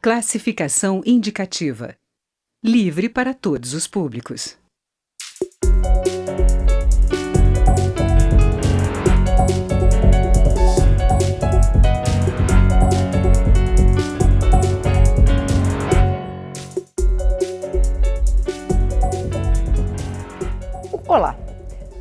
Classificação indicativa. Livre para todos os públicos. Olá!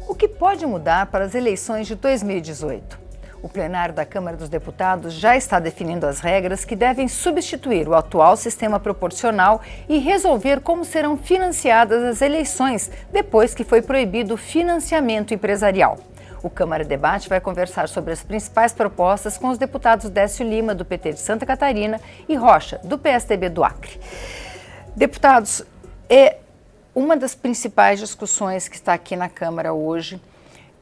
O que pode mudar para as eleições de 2018? O plenário da Câmara dos Deputados já está definindo as regras que devem substituir o atual sistema proporcional e resolver como serão financiadas as eleições, depois que foi proibido o financiamento empresarial. O Câmara Debate vai conversar sobre as principais propostas com os deputados Décio Lima, do PT de Santa Catarina, e Rocha, do PSDB do Acre. Deputados, uma das principais discussões que está aqui na Câmara hoje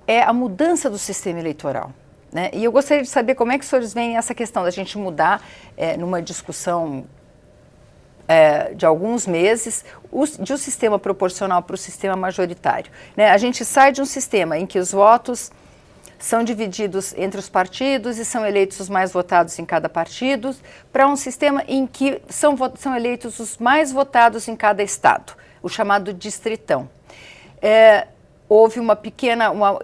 é a mudança do sistema eleitoral, né? E eu gostaria de saber como é que os senhores veem essa questão da gente mudar, numa discussão de alguns meses, de um sistema proporcional para o sistema majoritário, né? A gente sai de um sistema em que os votos são divididos entre os partidos e são eleitos os mais votados em cada partido, para um sistema em que são eleitos os mais votados em cada estado, o chamado distritão. Houve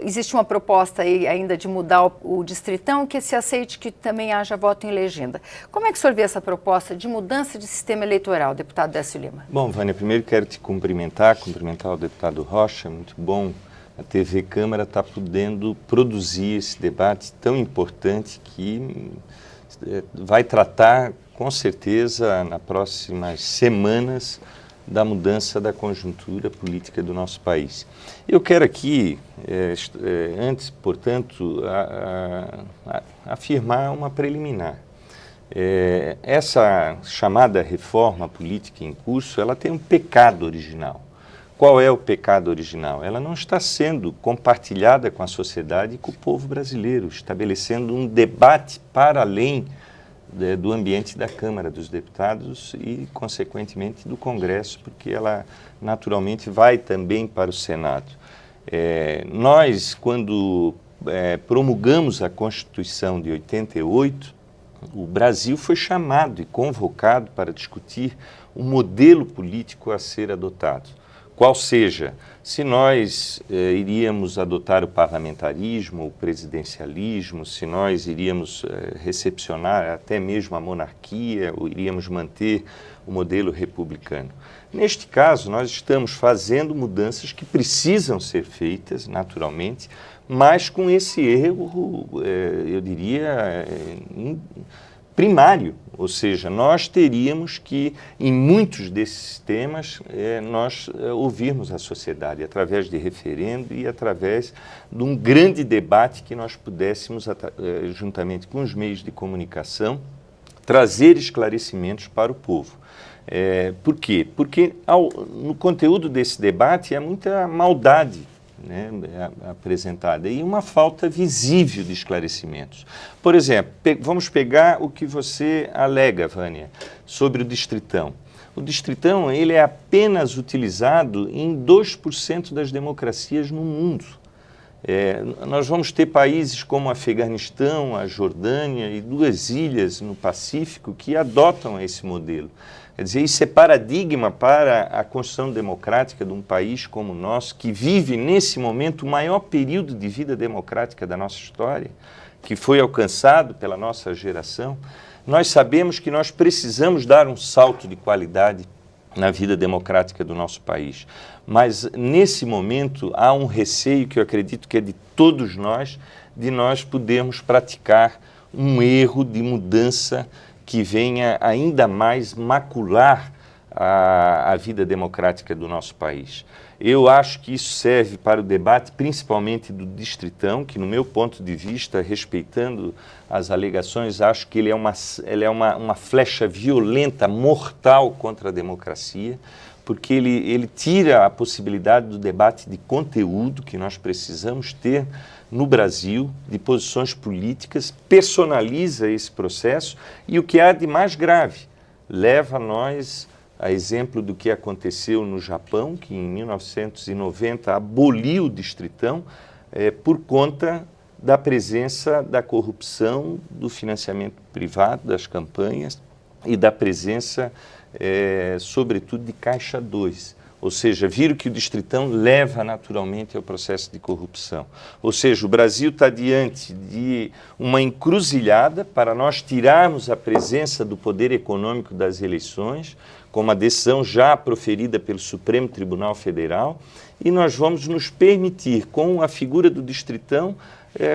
existe uma proposta aí ainda de mudar o distritão, que se aceite que também haja voto em legenda. Como é que o senhor vê essa proposta de mudança de sistema eleitoral, deputado Décio Lima? Bom, Vânia, primeiro quero te cumprimentar o deputado Rocha, muito bom. A TV Câmara está podendo produzir esse debate tão importante que vai tratar, com certeza, nas próximas semanas, da mudança da conjuntura política do nosso país. Eu quero aqui, antes, portanto, afirmar uma preliminar. Essa chamada reforma política em curso, ela tem um pecado original. Qual é o pecado original? Ela não está sendo compartilhada com a sociedade e com o povo brasileiro, estabelecendo um debate para além do ambiente da Câmara dos Deputados e, consequentemente, do Congresso, porque ela naturalmente vai também para o Senado. Nós, quando promulgamos a Constituição de 88, o Brasil foi chamado e convocado para discutir o modelo político a ser adotado. Qual seja, se nós iríamos adotar o parlamentarismo, o presidencialismo, se nós iríamos recepcionar até mesmo a monarquia, ou iríamos manter o modelo republicano. Neste caso, nós estamos fazendo mudanças que precisam ser feitas, naturalmente, mas com esse erro, eu diria, primário, ou seja, nós teríamos que, em muitos desses temas, nós ouvirmos a sociedade através de referendo e através de um grande debate que nós pudéssemos, juntamente com os meios de comunicação, trazer esclarecimentos para o povo. Por quê? Porque no conteúdo desse debate há muita maldade, né, apresentada e uma falta visível de esclarecimentos. Por exemplo, vamos pegar o que você alega, Vânia, sobre o distritão. O distritão, ele é apenas utilizado em 2% das democracias no mundo. Nós vamos ter países como o Afeganistão, a Jordânia e 2 ilhas no Pacífico que adotam esse modelo. Quer dizer, isso é paradigma para a construção democrática de um país como o nosso, que vive nesse momento o maior período de vida democrática da nossa história, que foi alcançado pela nossa geração. Nós sabemos que nós precisamos dar um salto de qualidade na vida democrática do nosso país. Mas, nesse momento, há um receio que eu acredito que é de todos nós, de nós podermos praticar um erro de mudança que venha ainda mais macular a vida democrática do nosso país. Eu acho que isso serve para o debate, principalmente do distritão, que, no meu ponto de vista, respeitando as alegações, acho que ele é uma flecha violenta, mortal contra a democracia, porque ele tira a possibilidade do debate de conteúdo que nós precisamos ter no Brasil, de posições políticas, personaliza esse processo e o que há de mais grave, leva nós a exemplo do que aconteceu no Japão, que em 1990 aboliu o distritão por conta da presença da corrupção, do financiamento privado, das campanhas e da presença, sobretudo, de Caixa 2. Ou seja, viram que o Distritão leva naturalmente ao processo de corrupção. Ou seja, o Brasil está diante de uma encruzilhada para nós tirarmos a presença do poder econômico das eleições, com uma decisão já proferida pelo Supremo Tribunal Federal, e nós vamos nos permitir, com a figura do Distritão,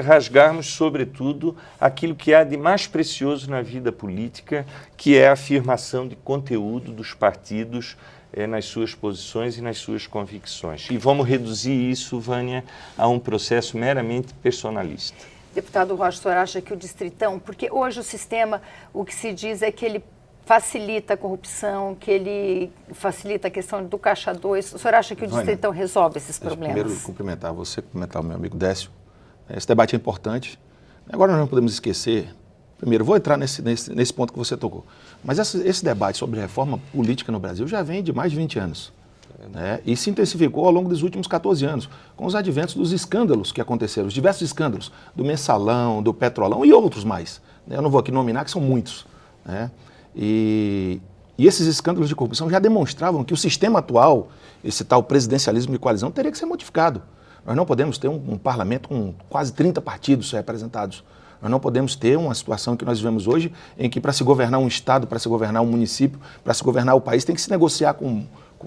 rasgarmos, sobretudo, aquilo que há de mais precioso na vida política, que é a afirmação de conteúdo dos partidos nas suas posições e nas suas convicções. E vamos reduzir isso, Vânia, a um processo meramente personalista. Deputado Rocha, o senhor acha que o Distritão, porque hoje o sistema, o que se diz é que ele facilita a corrupção, que ele facilita a questão do Caixa 2. O senhor acha que o Distritão resolve esses problemas? Primeiro, cumprimentar você, cumprimentar o meu amigo Décio. Esse debate é importante. Agora nós não podemos esquecer, primeiro, vou entrar nesse ponto que você tocou, mas esse debate sobre reforma política no Brasil já vem de mais de 20 anos. Né? E se intensificou ao longo dos últimos 14 anos, com os adventos dos escândalos que aconteceram, os diversos escândalos, do Mensalão, do Petrolão e outros mais. Né? Eu não vou aqui nominar, que são muitos. Né? E esses escândalos de corrupção já demonstravam que o sistema atual, esse tal presidencialismo de coalizão, teria que ser modificado. Nós não podemos ter um parlamento com quase 30 partidos representados. Nós não podemos ter uma situação que nós vivemos hoje, em que para se governar um estado, para se governar um município, para se governar o país, tem que se negociar com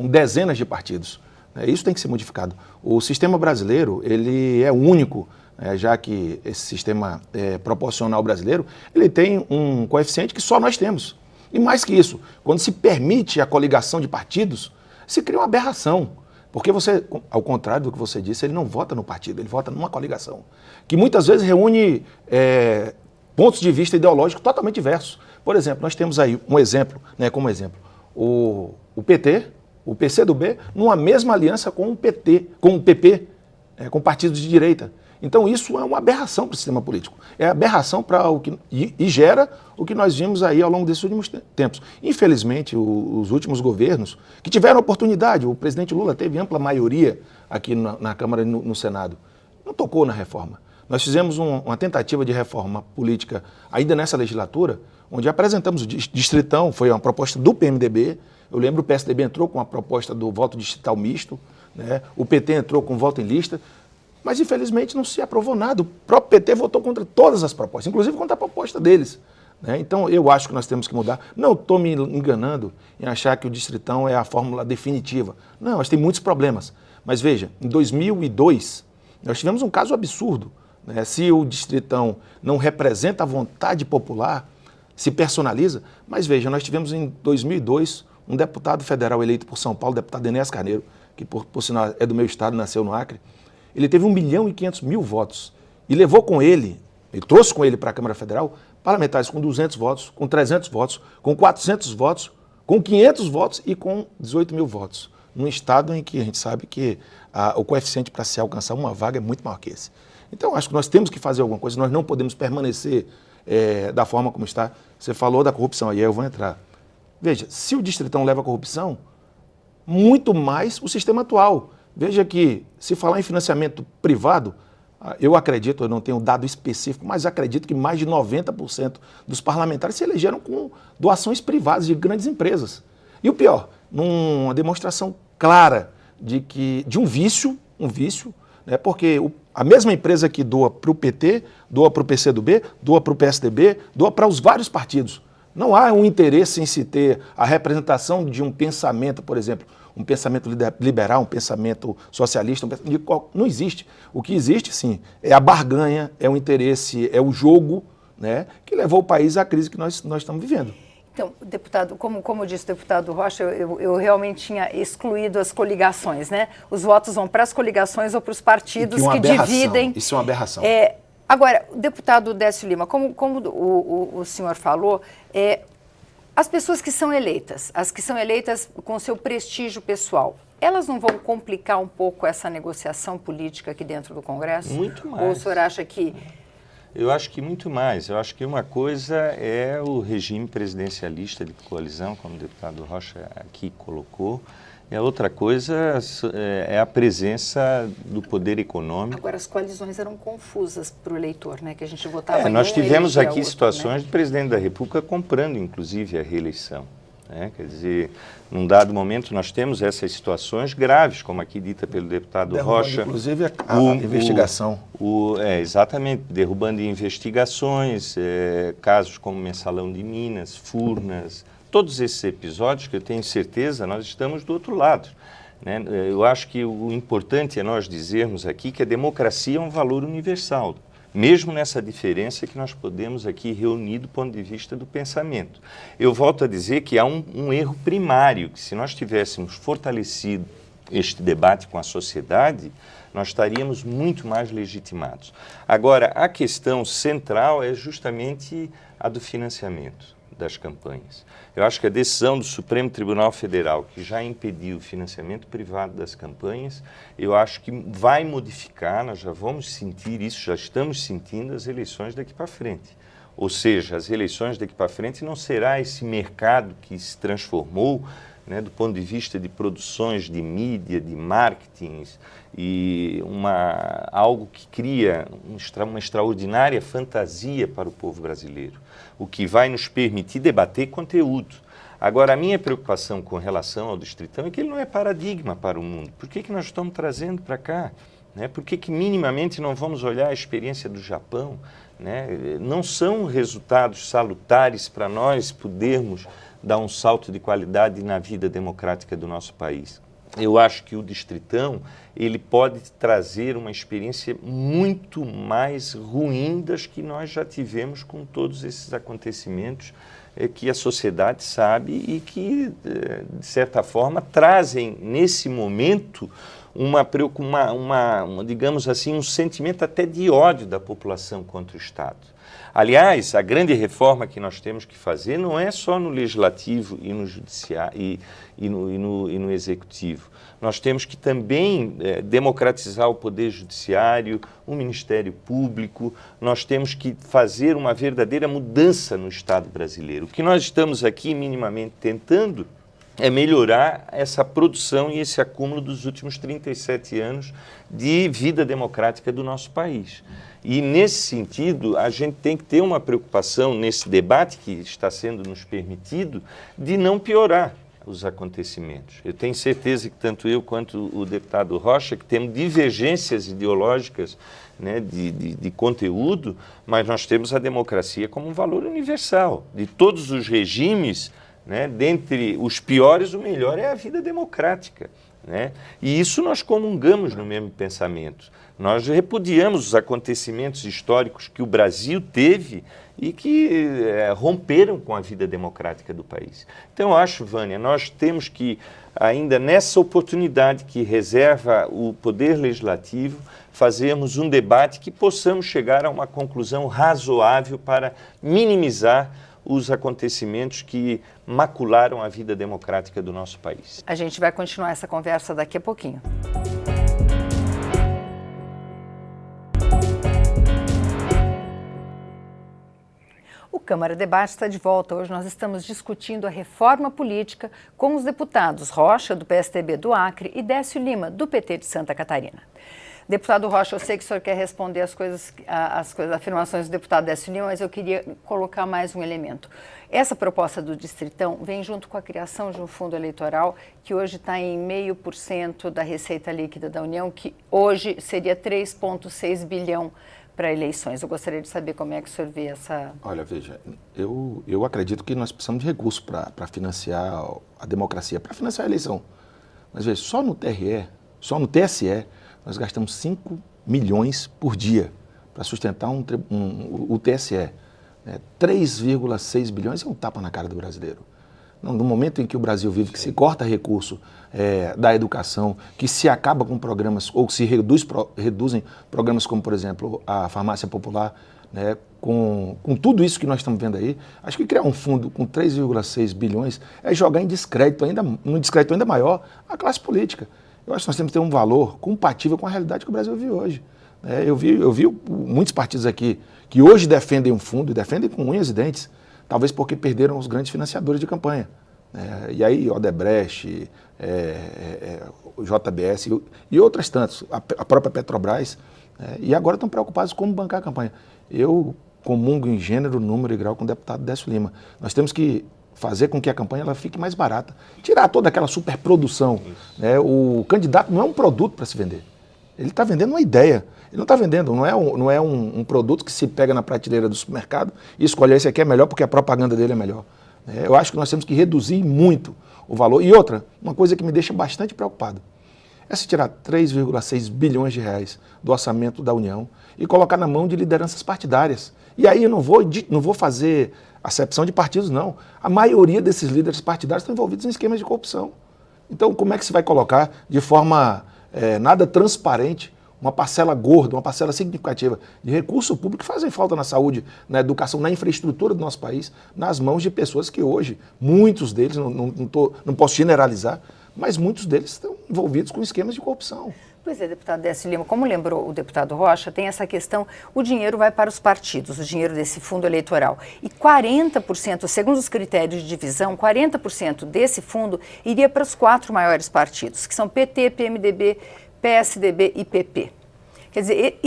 dezenas de partidos. Isso tem que ser modificado. O sistema brasileiro, ele é único, já que esse sistema proporcional brasileiro, ele tem um coeficiente que só nós temos. E mais que isso, quando se permite a coligação de partidos, se cria uma aberração. Porque você, ao contrário do que você disse, ele não vota no partido, ele vota numa coligação, que muitas vezes reúne pontos de vista ideológicos totalmente diversos. Por exemplo, nós temos aí um exemplo, como exemplo, o PT, o PCdoB, numa mesma aliança com o PT, com o PP, com partidos de direita. Então isso é uma aberração para o sistema político. É aberração para o que e gera o que nós vimos aí ao longo desses últimos tempos. Infelizmente, os últimos governos que tiveram oportunidade, o presidente Lula teve ampla maioria aqui na Câmara e no Senado, não tocou na reforma. Nós fizemos uma tentativa de reforma política ainda nessa legislatura, onde apresentamos o Distritão, foi uma proposta do PMDB. Eu lembro o PSDB entrou com a proposta do voto distrital misto, né? O PT entrou com voto em lista. Mas, infelizmente, não se aprovou nada. O próprio PT votou contra todas as propostas, inclusive contra a proposta deles. Né? Então, eu acho que nós temos que mudar. Não estou me enganando em achar que o Distritão é a fórmula definitiva. Não, nós temos muitos problemas. Mas, veja, em 2002, nós tivemos um caso absurdo. Né? Se o Distritão não representa a vontade popular, se personaliza. Mas, veja, nós tivemos em 2002 um deputado federal eleito por São Paulo, deputado Enéas Carneiro, que, por sinal, é do meu estado, nasceu no Acre. Ele teve 1.500.000 votos e levou com ele, trouxe com ele para a Câmara Federal parlamentares com 200 votos, com 300 votos, com 400 votos, com 500 votos e com 18.000 votos. Num estado em que a gente sabe que o coeficiente para se alcançar uma vaga é muito maior que esse. Então, acho que nós temos que fazer alguma coisa, nós não podemos permanecer da forma como está. Você falou da corrupção, aí eu vou entrar. Veja, se o Distritão leva a corrupção, muito mais o sistema atual. Veja que, se falar em financiamento privado, eu acredito, eu não tenho dado específico, mas acredito que mais de 90% dos parlamentares se elegeram com doações privadas de grandes empresas. E o pior, numa demonstração clara de um vício, né, porque a mesma empresa que doa para o PT, doa para o PCdoB, doa para o PSDB, doa para os vários partidos. Não há um interesse em se ter a representação de um pensamento, por exemplo, um pensamento liberal, um pensamento socialista, não existe. O que existe, sim, é a barganha, é o interesse, é o jogo, né, que levou o país à crise que nós estamos vivendo. Então, deputado, como disse o deputado Rocha, eu realmente tinha excluído as coligações, né? Os votos vão para as coligações ou para os partidos que dividem. Isso é uma aberração. Agora, deputado Décio Lima, como o senhor falou, as pessoas que são eleitas, as que são eleitas com seu prestígio pessoal, elas não vão complicar um pouco essa negociação política aqui dentro do Congresso? Muito mais. Ou o senhor acha que Eu acho que muito mais. Eu acho que uma coisa é o regime presidencialista de coalizão, como o deputado Rocha aqui colocou, e a outra coisa é a presença do poder econômico. Agora, as coalizões eram confusas para o eleitor, né? Que a gente votava Nós tivemos aqui outro, situações do presidente da República comprando, inclusive, a reeleição. Quer dizer, num dado momento nós temos essas situações graves, como aqui dita pelo deputado derrubando, Rocha. inclusive a investigação. Exatamente, derrubando investigações, casos como Mensalão de Minas, Furnas, todos esses episódios que eu tenho certeza nós estamos do outro lado. Né? Eu acho que o importante é nós dizermos aqui que a democracia é um valor universal, mesmo nessa diferença que nós podemos aqui reunir do ponto de vista do pensamento. Eu volto a dizer que há um erro primário, que se nós tivéssemos fortalecido este debate com a sociedade, nós estaríamos muito mais legitimados. Agora, a questão central é justamente a do financiamento das campanhas. Eu acho que a decisão do Supremo Tribunal Federal, que já impediu o financiamento privado das campanhas, eu acho que vai modificar, nós já vamos sentir isso, já estamos sentindo as eleições daqui para frente. Ou seja, as eleições daqui para frente não será esse mercado que se transformou, né, do ponto de vista de produções de mídia, de marketing, e algo que cria uma extraordinária fantasia para o povo brasileiro, o que vai nos permitir debater conteúdo. Agora, a minha preocupação com relação ao Distritão é que ele não é paradigma para o mundo. Por que nós estamos trazendo para cá? Né? Por que minimamente não vamos olhar a experiência do Japão? Né? Não são resultados salutares para nós podermos dar um salto de qualidade na vida democrática do nosso país. Eu acho que o Distritão, ele pode trazer uma experiência muito mais ruim das que nós já tivemos com todos esses acontecimentos que a sociedade sabe e que, de certa forma, trazem nesse momento digamos assim, um sentimento até de ódio da população contra o Estado. Aliás, a grande reforma que nós temos que fazer não é só no Legislativo e no Judiciário e no Executivo. Nós temos que também democratizar o Poder Judiciário, o Ministério Público, nós temos que fazer uma verdadeira mudança no Estado brasileiro. O que nós estamos aqui minimamente tentando é melhorar essa produção e esse acúmulo dos últimos 37 anos de vida democrática do nosso país. E, nesse sentido, a gente tem que ter uma preocupação nesse debate que está sendo nos permitido de não piorar os acontecimentos. Eu tenho certeza que tanto eu quanto o deputado Rocha, que temos divergências ideológicas, né, de conteúdo, mas nós temos a democracia como um valor universal. De todos os regimes, né, dentre os piores, o melhor é a vida democrática. Né? E isso nós comungamos no mesmo pensamento. Nós repudiamos os acontecimentos históricos que o Brasil teve e que romperam com a vida democrática do país. Então, eu acho, Vânia, nós temos que, ainda nessa oportunidade que reserva o Poder Legislativo, fazermos um debate que possamos chegar a uma conclusão razoável para minimizar os acontecimentos que macularam a vida democrática do nosso país. A gente vai continuar essa conversa daqui a pouquinho. O Câmara Debate está de volta. Hoje nós estamos discutindo a reforma política com os deputados Rocha, do PSDB do Acre, e Décio Lima, do PT de Santa Catarina. Deputado Rocha, eu sei que o senhor quer responder as afirmações do deputado Décio Lima, mas eu queria colocar mais um elemento. Essa proposta do Distritão vem junto com a criação de um fundo eleitoral que hoje está em 0,5% da receita líquida da União, que hoje seria 3,6 bilhão para eleições. Eu gostaria de saber como é que o senhor vê essa... Olha, veja, eu acredito que nós precisamos de recursos para financiar a democracia, para financiar a eleição. Mas veja, só no TSE, nós gastamos 5 milhões por dia para sustentar o TSE. 3,6 bilhões é um tapa na cara do brasileiro. No momento em que o Brasil vive, que se corta recurso da educação, que se acaba com programas, ou se reduzem programas como, por exemplo, a farmácia popular, né, com tudo isso que nós estamos vendo aí, acho que criar um fundo com 3,6 bilhões é jogar num descrédito ainda maior a classe política. Eu acho que nós temos que ter um valor compatível com a realidade que o Brasil vive hoje. Eu vi muitos partidos aqui que hoje defendem um fundo e defendem com unhas e dentes, talvez porque perderam os grandes financiadores de campanha. E aí Odebrecht, o JBS e outras tantas, a própria Petrobras, e agora estão preocupados como bancar a campanha. Eu comungo em gênero, número e grau com o deputado Décio Lima. Nós temos que fazer com que a campanha ela fique mais barata, tirar toda aquela superprodução. O candidato não é um produto para se vender, ele está vendendo uma ideia. Ele não está vendendo, não é um produto que se pega na prateleira do supermercado e escolhe esse aqui é melhor porque a propaganda dele é melhor. Eu acho que nós temos que reduzir muito o valor. E outra, uma coisa que me deixa bastante preocupado, é se tirar 3,6 bilhões de reais do orçamento da União e colocar na mão de lideranças partidárias. E aí eu não vou fazer acepção de partidos, não. A maioria desses líderes partidários estão envolvidos em esquemas de corrupção. Então, como é que se vai colocar de forma nada transparente uma parcela gorda, uma parcela significativa de recurso público que fazem falta na saúde, na educação, na infraestrutura do nosso país, nas mãos de pessoas que hoje, muitos deles, não posso generalizar, mas muitos deles estão envolvidos com esquemas de corrupção. Pois é, deputado Décio Lima, como lembrou o deputado Rocha, tem essa questão, o dinheiro vai para os partidos, o dinheiro desse fundo eleitoral. E 40%, segundo os critérios de divisão, 40% desse fundo iria para os 4 maiores partidos, que são PT, PMDB, PSDB e PP. Quer dizer,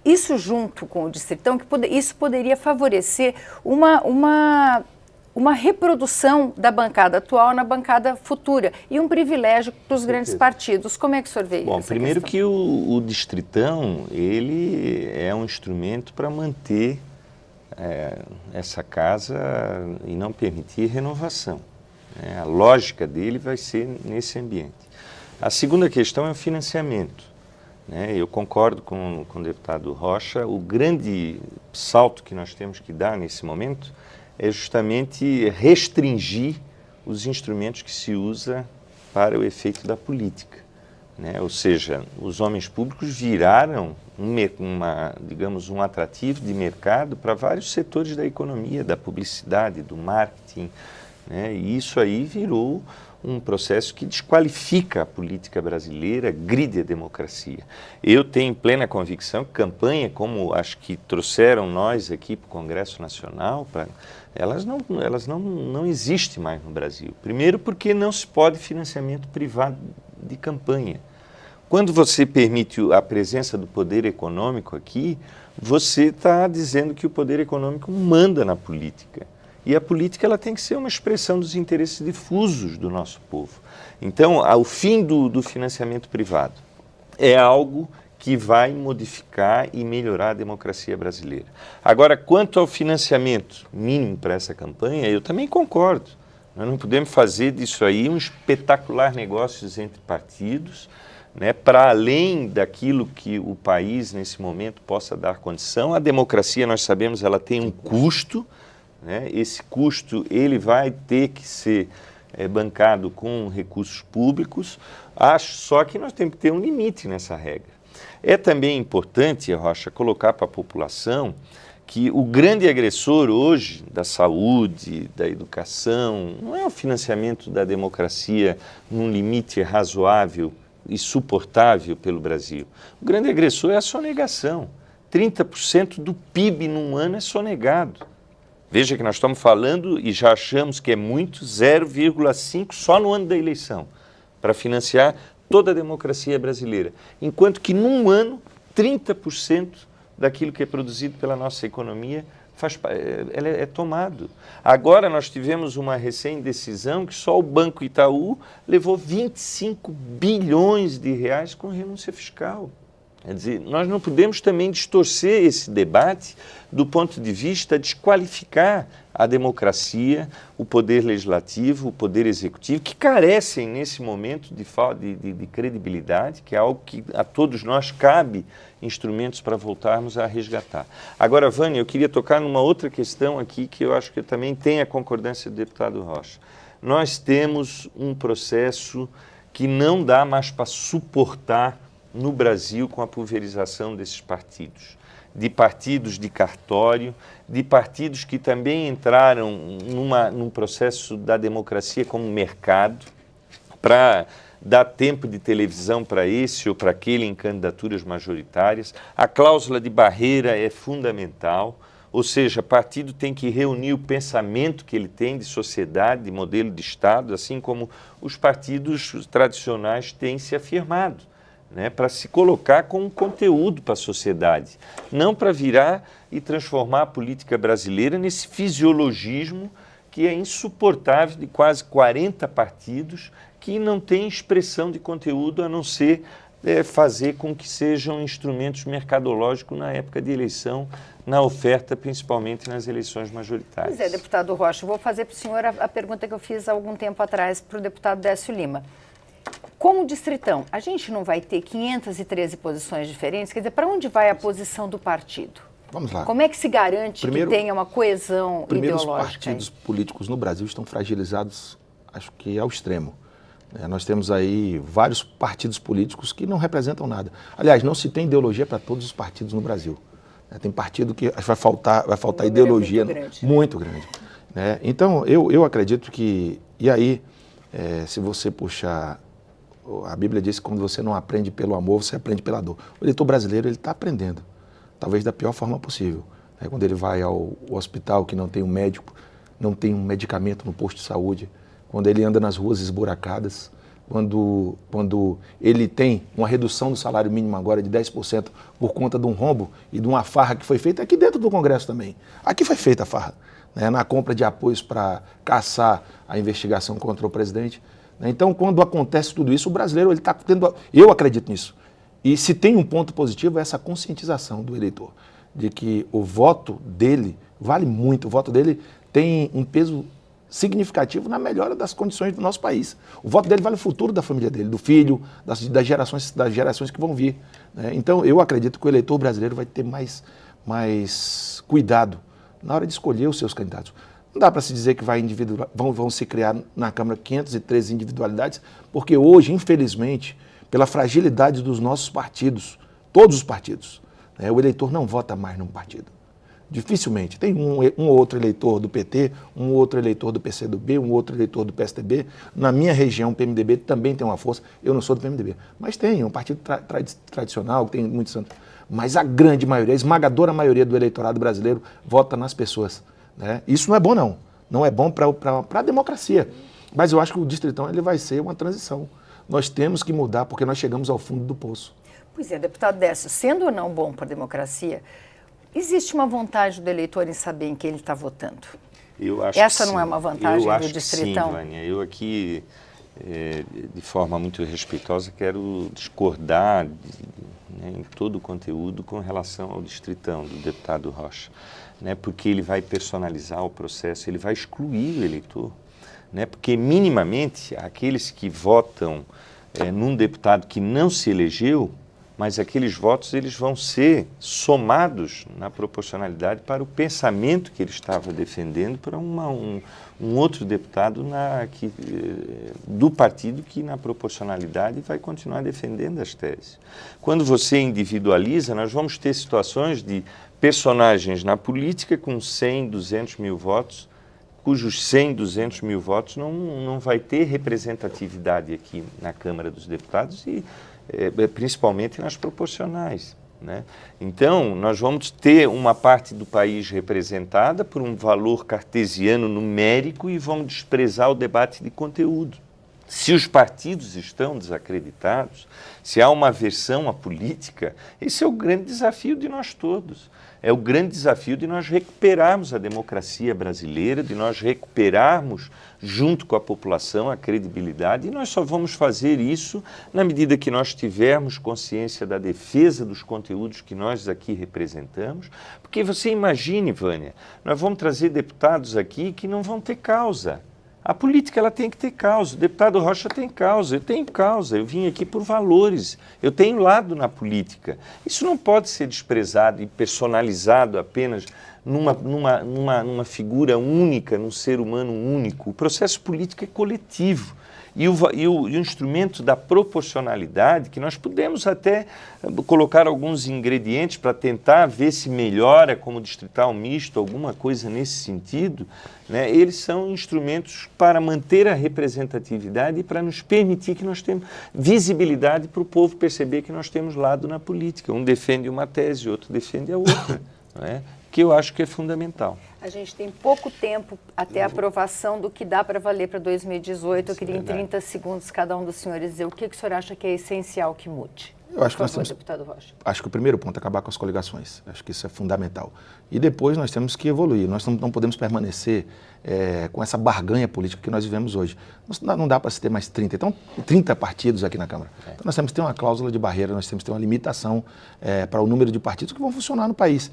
isso junto com o Distritão, isso poderia favorecer uma reprodução da bancada atual na bancada futura e um privilégio para os grandes partidos. Como é que o senhor vê isso? Bom, primeiro que o Distritão, ele é um instrumento para manter essa casa e não permitir renovação. A lógica dele vai ser nesse ambiente. A segunda questão é o financiamento. Eu concordo com o deputado Rocha, o grande salto que nós temos que dar nesse momento é justamente restringir os instrumentos que se usa para o efeito da política. Ou seja, os homens públicos viraram digamos, um atrativo de mercado para vários setores da economia, da publicidade, do marketing, e isso aí virou um processo que desqualifica a política brasileira, gride a democracia. Eu tenho plena convicção que campanha, como acho que trouxeram nós aqui para o Congresso Nacional, elas não existem mais no Brasil. Primeiro porque não se pode financiamento privado de campanha. Quando você permite a presença do poder econômico aqui, você está dizendo que o poder econômico manda na política. E a política ela tem que ser uma expressão dos interesses difusos do nosso povo. Então, o fim do financiamento privado é algo que vai modificar e melhorar a democracia brasileira. Agora, quanto ao financiamento mínimo para essa campanha, eu também concordo. Nós não podemos fazer disso aí um espetacular negócio entre partidos, para além daquilo que o país, nesse momento, possa dar condição. A democracia, nós sabemos, ela tem um custo. Esse custo ele vai ter que ser bancado com recursos públicos, acho só que nós temos que ter um limite nessa regra. É também importante, Rocha, colocar para a população que o grande agressor hoje da saúde, da educação, não é o financiamento da democracia num limite razoável e suportável pelo Brasil. O grande agressor é a sonegação. 30% do PIB num ano é sonegado. Veja que nós estamos falando, e já achamos que é muito, 0,5 só no ano da eleição, para financiar toda a democracia brasileira. Enquanto que num ano, 30% daquilo que é produzido pela nossa economia é tomado. Agora nós tivemos uma recém-decisão que só o Banco Itaú levou 25 bilhões de reais com renúncia fiscal. Quer dizer, nós não podemos também distorcer esse debate do ponto de vista de desqualificar a democracia, o poder legislativo, o poder executivo, que carecem nesse momento de credibilidade, que é algo que a todos nós cabe instrumentos para voltarmos a resgatar. Agora, Vânia, eu queria tocar numa outra questão aqui que eu acho que também tem a concordância do deputado Rocha. Nós temos um processo que não dá mais para suportar no Brasil com a pulverização desses partidos, de partidos de cartório, de partidos que também entraram num processo da democracia como mercado para dá tempo de televisão para esse ou para aquele em candidaturas majoritárias. A cláusula de barreira é fundamental, ou seja, partido tem que reunir o pensamento que ele tem de sociedade, de modelo de Estado, assim como os partidos tradicionais têm se afirmado, né, para se colocar com um conteúdo para a sociedade, não para virar e transformar a política brasileira nesse fisiologismo que é insuportável de quase 40 partidos que não têm expressão de conteúdo a não ser fazer com que sejam instrumentos mercadológicos na época de eleição, na oferta, principalmente nas eleições majoritárias. Pois é, deputado Rocha, vou fazer para o senhor a pergunta que eu fiz há algum tempo atrás para o deputado Décio Lima. Como distritão, a gente não vai ter 513 posições diferentes? Quer dizer, para onde vai a posição do partido? Vamos lá. Como é que se garante que tenha uma coesão ideológica? Os partidos políticos no Brasil estão fragilizados, acho que ao extremo. Nós temos aí vários partidos políticos que não representam nada. Aliás, não se tem ideologia para todos os partidos no Brasil. Tem partido que acho que vai faltar ideologia muito grande. Né? Então, eu acredito que... E aí, se você puxar... A Bíblia diz que quando você não aprende pelo amor, você aprende pela dor. O eleitor brasileiro, ele está aprendendo, talvez da pior forma possível. Quando ele vai ao hospital que não tem um médico, não tem um medicamento no posto de saúde, quando ele anda nas ruas esburacadas, quando ele tem uma redução do salário mínimo agora de 10% por conta de um rombo e de uma farra que foi feita aqui dentro do Congresso também. Aqui foi feita a farra, né, na compra de apoios para caçar a investigação contra o presidente. Então, quando acontece tudo isso, o brasileiro ele está tendo... Eu acredito nisso. E se tem um ponto positivo, é essa conscientização do eleitor, de que o voto dele vale muito, o voto dele tem um peso significativo na melhora das condições do nosso país. O voto dele vale o futuro da família dele, do filho, das gerações que vão vir. Né? Então, eu acredito que o eleitor brasileiro vai ter mais cuidado na hora de escolher os seus candidatos. Não dá para se dizer que vão se criar na Câmara 513 individualidades, porque hoje, infelizmente, pela fragilidade dos nossos partidos, todos os partidos, né, o eleitor não vota mais num partido. Dificilmente. Tem um ou outro eleitor do PT, um ou outro eleitor do PCdoB, um outro eleitor do PSDB. Na minha região, o PMDB também tem uma força. Eu não sou do PMDB, mas tem um partido tradicional, que tem muitos anos. Mas a grande maioria, a esmagadora maioria do eleitorado brasileiro vota nas pessoas. Né? Isso não é bom, não. Não é bom para a democracia. Mas eu acho que o distritão ele vai ser uma transição. Nós temos que mudar porque nós chegamos ao fundo do poço. Pois é, deputado Décio, sendo ou não bom para a democracia, existe uma vantagem do eleitor em saber em quem ele está votando? Eu acho Essa que não sim. É uma vantagem eu acho do distritão? Que sim, Vânia. Eu aqui, de forma muito respeitosa, quero discordar em todo o conteúdo com relação ao distritão do deputado Rocha, né, porque ele vai personalizar o processo, ele vai excluir o eleitor, né, porque minimamente aqueles que votam num deputado que não se elegeu, mas aqueles votos eles vão ser somados na proporcionalidade para o pensamento que ele estava defendendo para um outro deputado do partido que na proporcionalidade vai continuar defendendo as teses. Quando você individualiza, nós vamos ter situações de personagens na política com 100, 200 mil votos, cujos 100, 200 mil votos não vai ter representatividade aqui na Câmara dos Deputados e principalmente nas proporcionais. Né? Então, nós vamos ter uma parte do país representada por um valor cartesiano numérico e vamos desprezar o debate de conteúdo. Se os partidos estão desacreditados, se há uma aversão à política, esse é o grande desafio de nós todos. É o grande desafio de nós recuperarmos a democracia brasileira, de nós recuperarmos, junto com a população, a credibilidade, e nós só vamos fazer isso na medida que nós tivermos consciência da defesa dos conteúdos que nós aqui representamos, porque você imagine, Vânia, nós vamos trazer deputados aqui que não vão ter causa. A política ela tem que ter causa, o deputado Rocha tem causa, eu tenho causa, eu vim aqui por valores, eu tenho lado na política. Isso não pode ser desprezado e personalizado apenas numa figura única, num ser humano único. O processo político é coletivo. E o instrumento da proporcionalidade, que nós podemos até colocar alguns ingredientes para tentar ver se melhora como distrital misto, alguma coisa nesse sentido, né? Eles são instrumentos para manter a representatividade e para nos permitir que nós temos visibilidade para o povo perceber que nós temos lado na política. Um defende uma tese, outro defende a outra, não é? Que eu acho que é fundamental. A gente tem pouco tempo até a aprovação do que dá para valer para 2018. Eu queria, em 30 segundos, cada um dos senhores dizer o que o senhor acha que é essencial que mude. Eu acho que Por favor, deputado Rocha. Acho que o primeiro ponto é acabar com as coligações. Acho que isso é fundamental. E depois nós temos que evoluir. Nós não podemos permanecer com essa barganha política que nós vivemos hoje. Não dá para se ter mais 30 partidos aqui na Câmara. Então nós temos que ter uma cláusula de barreira, nós temos que ter uma limitação para o número de partidos que vão funcionar no país.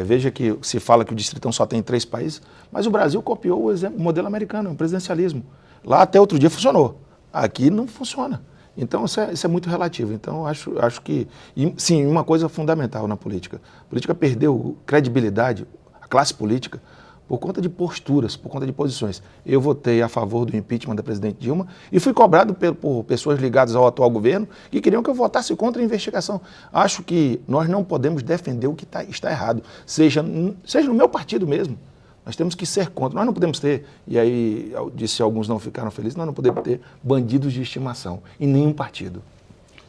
Veja que se fala que o Distritão só tem 3 países, mas o Brasil copiou o modelo americano, o presidencialismo. Lá até outro dia funcionou, aqui não funciona. Então isso é muito relativo. Então acho que, sim, uma coisa fundamental na política. A política perdeu credibilidade, a classe política, por conta de posturas, por conta de posições. Eu votei a favor do impeachment da presidente Dilma e fui cobrado por pessoas ligadas ao atual governo que queriam que eu votasse contra a investigação. Acho que nós não podemos defender o que está errado, seja no meu partido mesmo. Nós temos que ser contra. Nós não podemos ter, e aí eu disse alguns não ficaram felizes, nós não podemos ter bandidos de estimação em nenhum partido.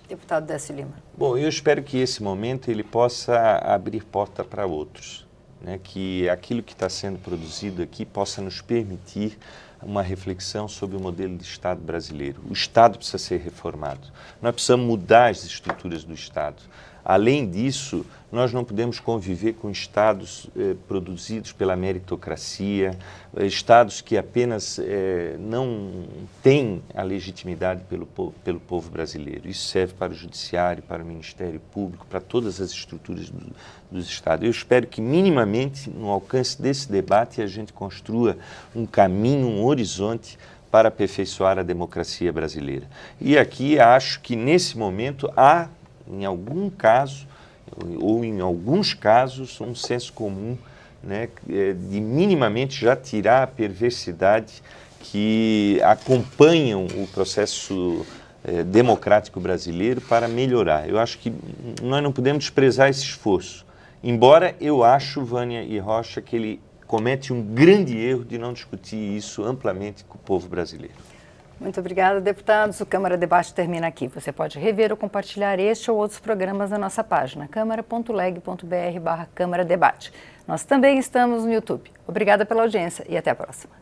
Deputado Décio Lima. Bom, eu espero que esse momento ele possa abrir porta para outros. Né, que aquilo que está sendo produzido aqui possa nos permitir uma reflexão sobre o modelo de Estado brasileiro. O Estado precisa ser reformado. Nós precisamos mudar as estruturas do Estado. Além disso, nós não podemos conviver com estados produzidos pela meritocracia, estados que apenas não têm a legitimidade pelo povo brasileiro. Isso serve para o Judiciário, para o Ministério Público, para todas as estruturas dos estados. Eu espero que minimamente, no alcance desse debate, a gente construa um caminho, um horizonte para aperfeiçoar a democracia brasileira. E aqui acho que nesse momento há, em algum caso, ou em alguns casos, um senso comum, né, de minimamente já tirar a perversidade que acompanham o processo democrático brasileiro para melhorar. Eu acho que nós não podemos desprezar esse esforço, embora eu acho, Vânia e Rocha, que ele comete um grande erro de não discutir isso amplamente com o povo brasileiro. Muito obrigada, deputados. O Câmara Debate termina aqui. Você pode rever ou compartilhar este ou outros programas na nossa página, câmara.leg.br/Câmara Debate. Nós também estamos no YouTube. Obrigada pela audiência e até a próxima.